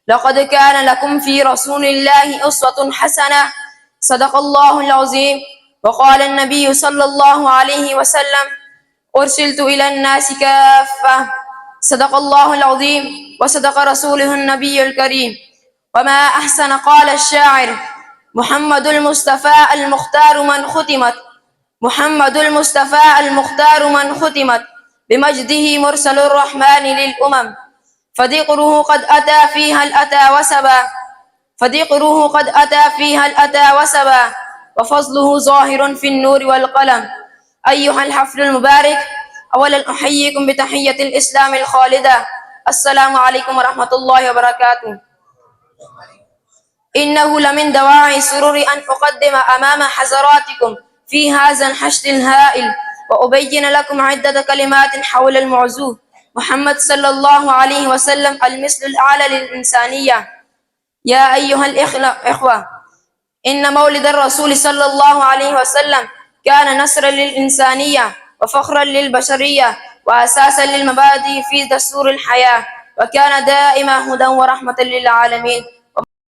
لقد كان لكم في رسول الله أسوة حسنة. صدق الله العظيم. وقال النبي صلى الله عليه وسلم: أرسلت إلى الناس كافة. صدق الله العظيم وصدق رسوله النبي الكريم. وما أحسن قال الشاعر: محمد المصطفى المختار من ختمت محمد المصطفى المختار من ختمت بمجده مرسل الرحمن للأمم. فذكره قد أتى فيها الأتى وسبا فذكره قد أتى فيها الأتى وسبا وفضله ظاهر في النور والقلم. أيها الحفل المبارك، أولا أحييكم بتحية الإسلام الخالدة: السلام عليكم ورحمة الله وبركاته. إنه لمن دواعي سرور أن أقدم أمام حضراتكم في هذا الحشد الهائل وأبين لكم عدة كلمات حول الموضوع محمد صلى الله عليه وسلم، المثل الأعلى للإنسانية. يا أيها الإخوة، إن مولد الرسول صلى الله عليه وسلم كان نصرا للإنسانية وفخرا للبشرية وأساسا للمبادئ في دستور الحياة، وكان دائما هدى ورحمة للعالمين.